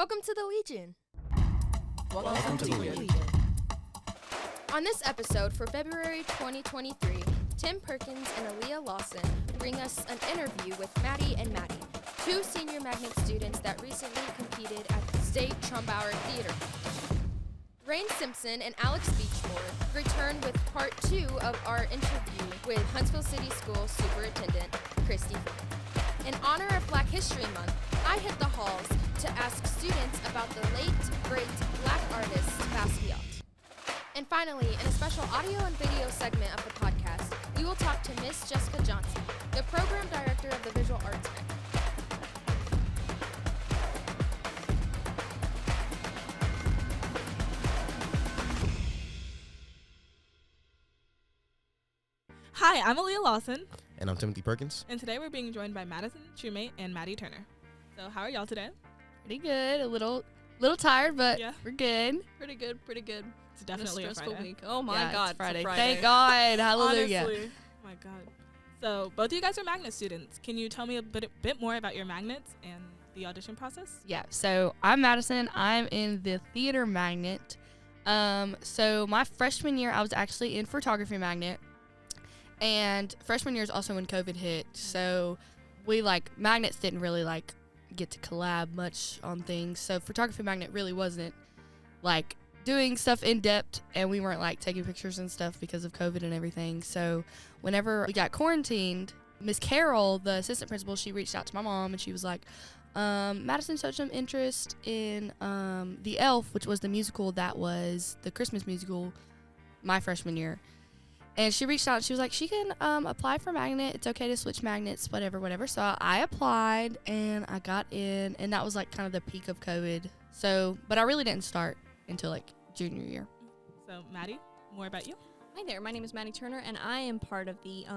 Welcome to the Legion. Welcome to the Legion. On this episode for February 2023, Tim Perkins and Aliyah Lawson bring us an interview with Maddie and Maddie, two senior magnet students that recently competed at the State Trumbauer Theatre Competition. Reighn Simpson and Alex Beachboard return with part 2 of our interview with Huntsville City School Superintendent Christie Finley. In honor of Black History Month, I hit the halls to ask students about the late, great Black artist Basquiat. And finally, in a special audio and video segment of the podcast, we will talk to Miss Jessica Johnson, the program director of the Visual Arts Magnet. Hi, I'm Aliyah Lawson. And I'm Timothy Perkins. And today we're being joined by Madison, Schumate, and Maddie Turner. So how are y'all today? Pretty good. A little tired, but we're good. Pretty good. It's definitely a stressful Friday. week. Oh my God, it's Friday. It's a Friday. Thank God. Hallelujah. Honestly, oh my God. So both of you guys are magnet students. Can you tell me a bit more about your magnets and the audition process? Yeah, so I'm Madison. I'm in the theater magnet. So my freshman year, I was actually in photography magnet. And freshman year is also when COVID hit. So we magnets didn't really get to collab much on things. So photography magnet really wasn't doing stuff in depth, and we weren't taking pictures and stuff because of COVID and everything. So whenever we got quarantined, Miss Carol, the assistant principal, she reached out to my mom and she was like, Madison showed some interest in The Elf, which was the musical that was the Christmas musical my freshman year. And she reached out and she was like, she can apply for magnet. It's okay to switch magnets, whatever. So I applied and I got in, and that was kind of the peak of COVID. So, but I really didn't start until junior year. So Maddie, more about you? Hi there. My name is Maddie Turner, and I am part of the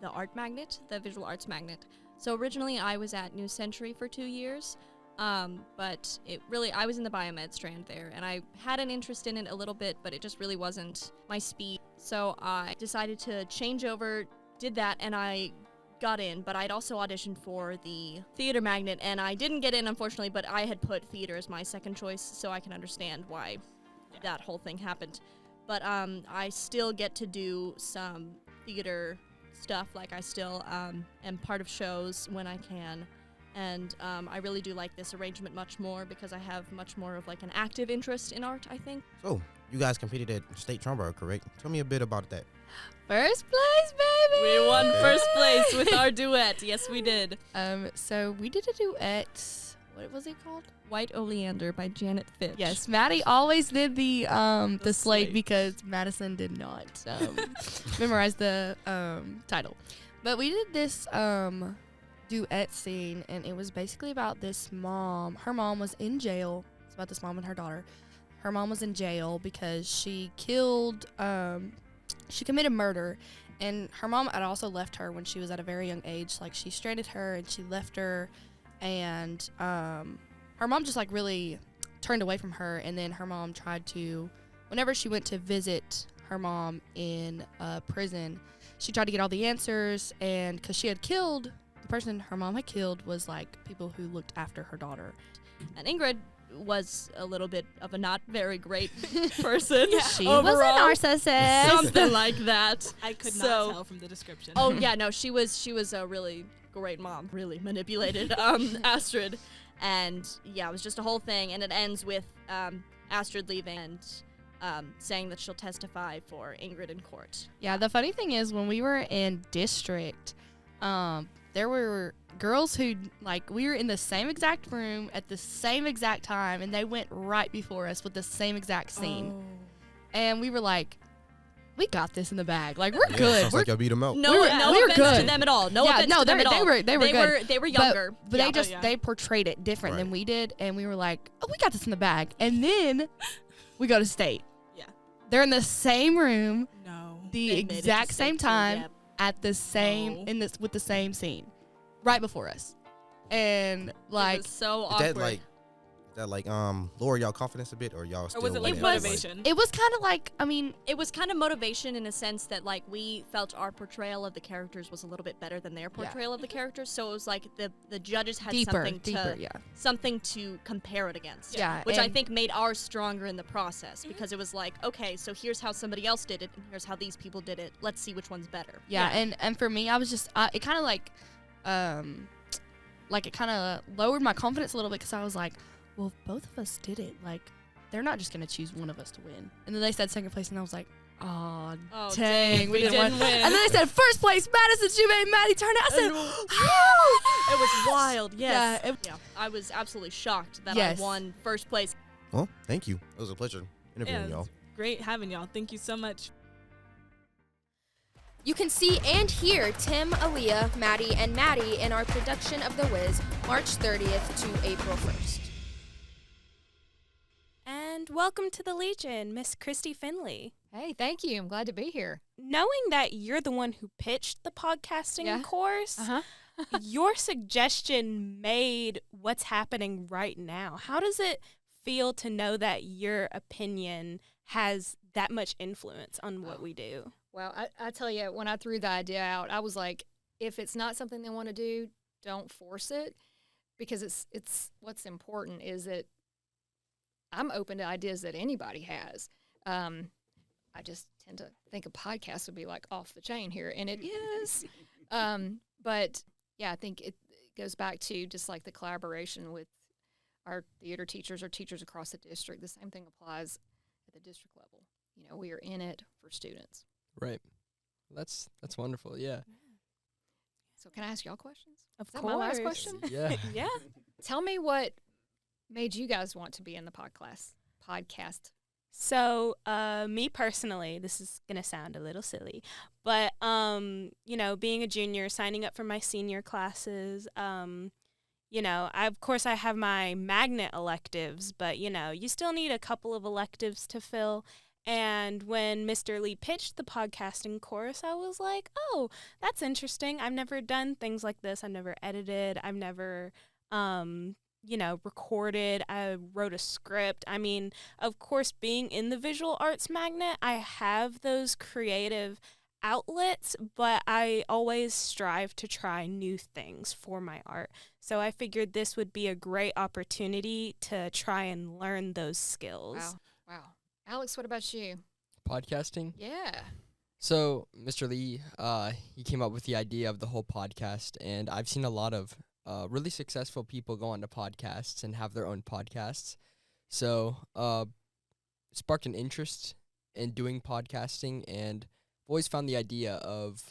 art magnet, the visual arts magnet. So originally I was at New Century for 2 years, but I was in the biomed strand there, and I had an interest in it a little bit, but it just really wasn't my speed. So I decided to change over, did that, and I got in, but I'd also auditioned for the theater magnet, and I didn't get in, unfortunately, but I had put theater as my second choice, so I can understand why that whole thing happened. But I still get to do some theater stuff, I still am part of shows when I can, and I really do like this arrangement much more because I have much more of an active interest in art, I think. So, you guys competed at State Trumbauer, correct? Tell me a bit about that. First place, baby! We won first place with our duet. Yes, we did. So we did a duet. What was it called? White Oleander by Janet Fitch. Yes, Maddie always did the slate because Madison did not memorize the title. But we did this duet scene, and it was basically about this mom. Her mom was in jail. It's about this mom and her daughter. Her mom was in jail because she committed murder, and her mom had also left her when she was at a very young age. She stranded her and she left her, and her mom just really turned away from her. And then her mom tried to, whenever she went to visit her mom in prison, she tried to get all the answers, and because she had killed, the person her mom had killed was people who looked after her daughter. And Ingrid was a little bit of a not very great person. She overall. was a narcissist. Something like that. I could not tell from the description. Oh yeah, no, she was a really great mom. Really manipulated Astrid, and yeah, it was just a whole thing. And it ends with Astrid leaving and saying that she'll testify for Ingrid in court. Yeah, the funny thing is when we were in district, there were girls who we were in the same exact room at the same exact time, and they went right before us with the same exact scene. And we were we got this in the bag. We're good. Sounds like y'all beat them out. No, we were offense good to them at all. No offense to them at all. They were good. They were younger. But they portrayed it different than we did, and we were we got this in the bag. And then we go to state. Yeah. They're in the same room. No. The exact same time at the same with the same scene. Right before us. And it was so awkward. Is that like lower y'all confidence a bit, or y'all still? Or was it like went in, motivation? It was kind of like, I mean, It was kind of motivation in a sense that like we felt our portrayal of the characters was a little bit better than their portrayal of the characters, so it was like the judges had something to compare it against. Yeah, which I and- think made ours stronger in the process because it was like, okay, so here's how somebody else did it, and here's how these people did it. Let's see which one's better. Yeah, and for me, I was just it kind of like it kind of lowered my confidence a little bit because I was like, well, if both of us did it, like they're not just gonna choose one of us to win. And then they said second place, and I was like, oh dang, we didn't win. And then they said first place, Madison, Schumate, Maddie turned out. I said, it was wild. Yes. Yeah, I was absolutely shocked that Yes. I won first place. Well, thank you. It was a pleasure interviewing y'all. It's great having y'all. Thank you so much. You can see and hear Tim, Aleah, Maddie, and Maddie in our production of The Wiz, March 30th to April 1st. And welcome to the Legion, Miss Christie Finley. Hey, thank you. I'm glad to be here. Knowing that you're the one who pitched the podcasting course, your suggestion made what's happening right now. How does it feel to know that your opinion has that much influence on what we do? Well, I tell you, when I threw the idea out, I was like, if it's not something they want to do, don't force it, because it's what's important is that I'm open to ideas that anybody has. I just tend to think a podcast would be like off the chain here, and it is. But yeah, I think it goes back to just like the collaboration with our theater teachers or teachers across the district. The same thing applies at the district level. You know, we are in it for students. Right. That's wonderful. Yeah. So can I ask y'all questions? Of Is that my last course. question? Yeah. Yeah. Tell me what made you guys want to be in the podcast. So, me personally, this is going to sound a little silly, but, you know, being a junior, signing up for my senior classes, you know, of course I have my magnet electives, but, you know, you still need a couple of electives to fill. And when Mr. Lee pitched the podcasting course, I was like, oh, that's interesting. I've never done things like this. I've never edited. I've never, you know, recorded. I wrote a script. I mean, of course, being in the visual arts magnet, I have those creative outlets, but I always strive to try new things for my art. So I figured this would be a great opportunity to try and learn those skills. Wow. Alex, what about you? Podcasting. Yeah. So, Mr. Lee, he came up with the idea of the whole podcast, and I've seen a lot of really successful people go onto podcasts and have their own podcasts. So, sparked an interest in doing podcasting, and I've always found the idea of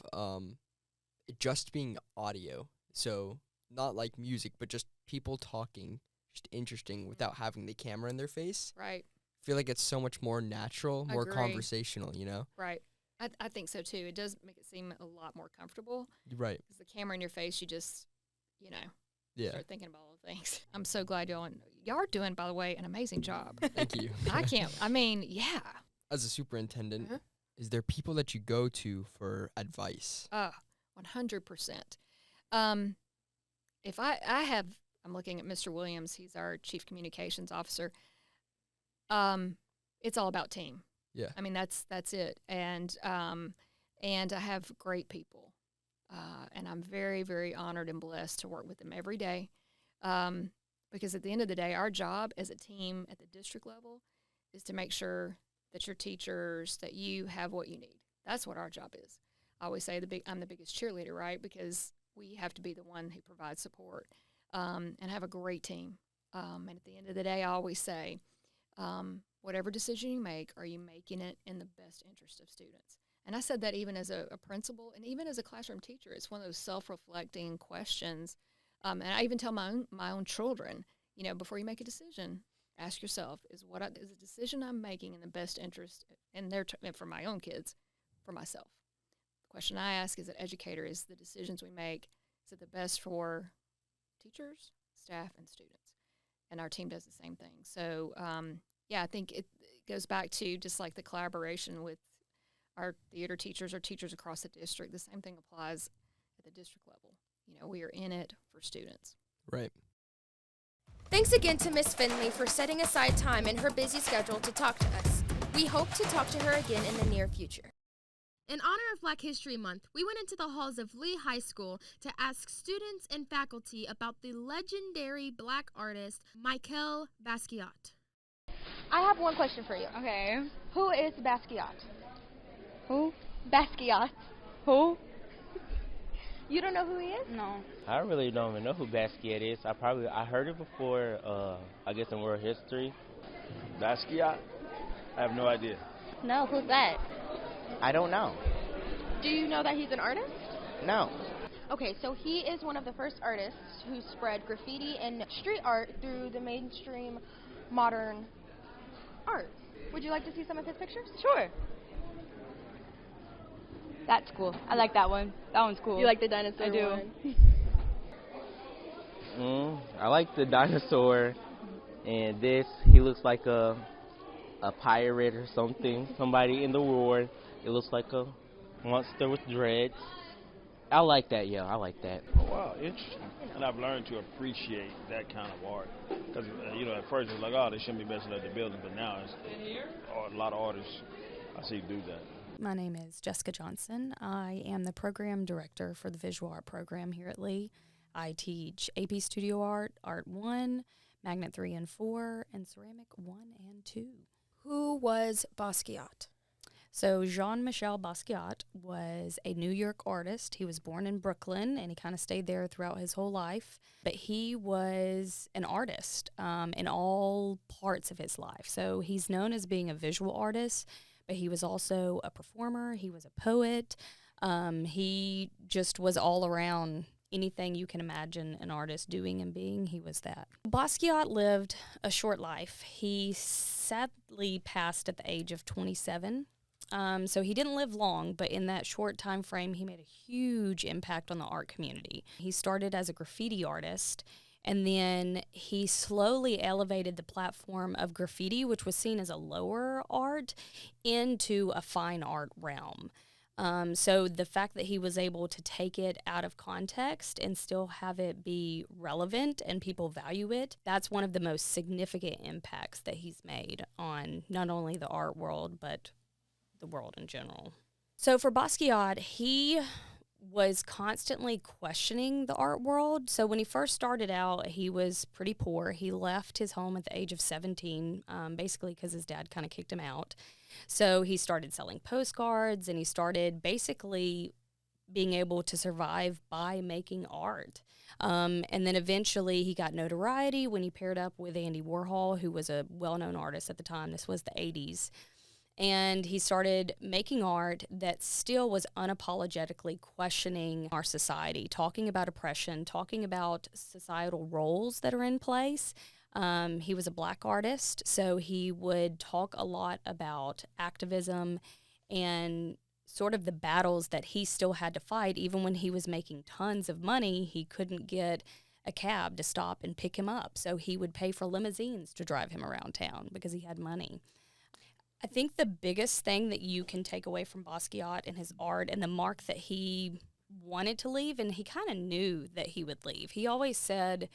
it just being audio. So, not like music, but just people talking, just interesting without having the camera in their face. Right. Feel like it's so much more natural, more Agree. conversational, you know? Right. I think so too. It does make it seem a lot more comfortable. Right. Because the camera in your face, you just, you know, Yeah. start thinking about all the things. I'm so glad y'all are doing, by the way, an amazing job. Thank you. Yeah. As a superintendent, Uh-huh. is there people that you go to for advice? 100%. If I'm looking at Mr. Williams, he's our chief communications officer. It's all about team. Yeah. I mean, that's it. And I have great people. And I'm very, very honored and blessed to work with them every day. Because at the end of the day, our job as a team at the district level is to make sure that your teachers, that you have what you need. That's what our job is. I always say I'm the biggest cheerleader, right? Because we have to be the one who provides support and have a great team. And at the end of the day, I always say, whatever decision you make, are you making it in the best interest of students? And I said that even as a principal and even as a classroom teacher. It's one of those self-reflecting questions. And I even tell my own children, you know, before you make a decision, ask yourself, is the decision I'm making in the best interest, and for my own kids, for myself? The question I ask as an educator is the decisions we make, is it the best for teachers, staff, and students? And our team does the same thing. So, yeah, I think it goes back to just like the collaboration with our theater teachers or teachers across the district. The same thing applies at the district level. You know, we are in it for students. Right. Thanks again to Miss Finley for setting aside time in her busy schedule to talk to us. We hope to talk to her again in the near future. In honor of Black History Month, we went into the halls of Lee High School to ask students and faculty about the legendary Black artist, Michael Basquiat. I have one question for you. Okay. Who is Basquiat? Who? Basquiat. Who? You don't know who he is? No. I really don't even know who Basquiat is. I heard it before, I guess in world history. Basquiat? I have no idea. No, who's that? I don't know. Do you know that he's an artist? No. Okay, so he is one of the first artists who spread graffiti and street art through the mainstream modern art. Would you like to see some of his pictures? Sure. That's cool. I like that one. That one's cool. You like the dinosaur I do. one? I like the dinosaur, and he looks like a pirate or something, somebody in the war. It looks like a monster with dreads. I like that, I like that. Oh, wow, interesting. And I've learned to appreciate that kind of art. Because, at first it's like, oh, they shouldn't be messing up the building, but now it's a lot of artists I see do that. My name is Jessica Johnson. I am the program director for the visual art program here at Lee. I teach AP Studio Art, Art 1, Magnet 3 and 4, and Ceramic 1 and 2. Who was Basquiat? So Jean-Michel Basquiat was a New York artist. He was born in Brooklyn, and he kind of stayed there throughout his whole life. But he was an artist in all parts of his life. So he's known as being a visual artist, but he was also a performer. He was a poet. He just was all around anything you can imagine an artist doing and being, he was that. Basquiat lived a short life. He sadly passed at the age of 27. So he didn't live long, but in that short time frame, he made a huge impact on the art community. He started as a graffiti artist, and then he slowly elevated the platform of graffiti, which was seen as a lower art, into a fine art realm. So the fact that he was able to take it out of context and still have it be relevant and people value it, that's one of the most significant impacts that he's made on not only the art world, but the world in general. So for Basquiat, he was constantly questioning the art world. So when he first started out, he was pretty poor. He left his home at the age of 17, basically because his dad kind of kicked him out. So he started selling postcards, and he started basically being able to survive by making art. And then eventually he got notoriety when he paired up with Andy Warhol, who was a well-known artist at the time. This was the 80s. And he started making art that still was unapologetically questioning our society, talking about oppression, talking about societal roles that are in place. He was a Black artist, so he would talk a lot about activism and sort of the battles that he still had to fight. Even when he was making tons of money, he couldn't get a cab to stop and pick him up. So he would pay for limousines to drive him around town because he had money. I think the biggest thing that you can take away from Basquiat and his art and the mark that he wanted to leave, and he kind of knew that he would leave. He always said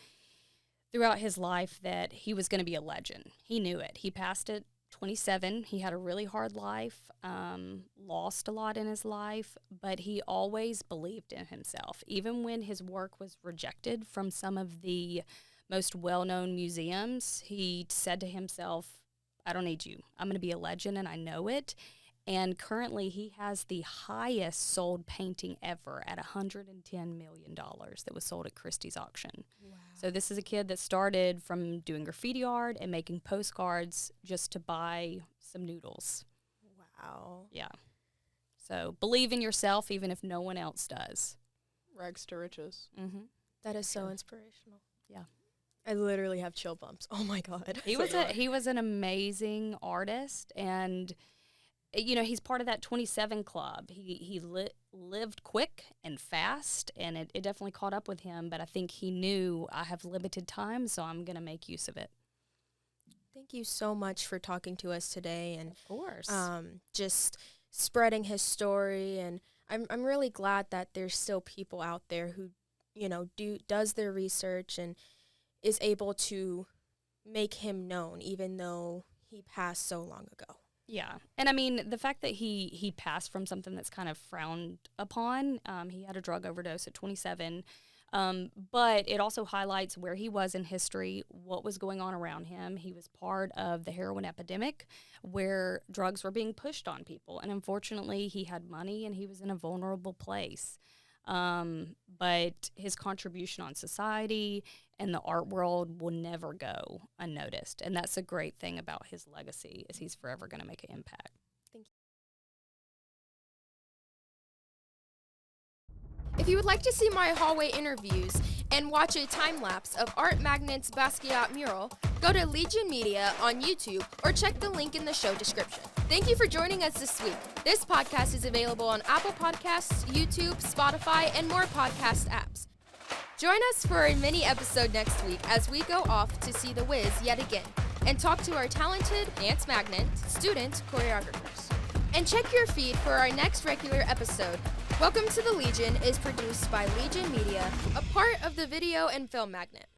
throughout his life that he was going to be a legend. He knew it. He passed at 27. He had a really hard life, lost a lot in his life, but he always believed in himself. Even when his work was rejected from some of the most well-known museums, he said to himself, I don't need you. I'm going to be a legend, and I know it. And currently, he has the highest sold painting ever at $110 million that was sold at Christie's auction. Wow. So this is a kid that started from doing graffiti art and making postcards just to buy some noodles. Wow. Yeah. So believe in yourself even if no one else does. Rags to riches. Mm-hmm. That is so inspirational. Yeah. I literally have chill bumps. Oh my God. He was an amazing artist, and he's part of that 27 club. He lived quick and fast, and it definitely caught up with him, but I think he knew I have limited time, so I'm going to make use of it. Thank you so much for talking to us today, and of course, just spreading his story. And I'm really glad that there's still people out there who does their research and is able to make him known, even though he passed so long ago. Yeah. And I mean, the fact that he passed from something that's kind of frowned upon, he had a drug overdose at 27, but it also highlights where he was in history, what was going on around him. He was part of the heroin epidemic where drugs were being pushed on people. And unfortunately, he had money and he was in a vulnerable place. But his contribution on society and the art world will never go unnoticed. And that's a great thing about his legacy, is he's forever going to make an impact. Thank you. If you would like to see my hallway interviews and watch a time-lapse of Art Magnet's Basquiat mural, go to Legion Media on YouTube or check the link in the show description. Thank you for joining us this week. This podcast is available on Apple Podcasts, YouTube, Spotify, and more podcast apps. Join us for a mini episode next week as we go off to see The Wiz yet again and talk to our talented Dance Magnet student choreographers. And check your feed for our next regular episode. Welcome to the Legion is produced by Legion Media, a part of the Video and Film Magnet.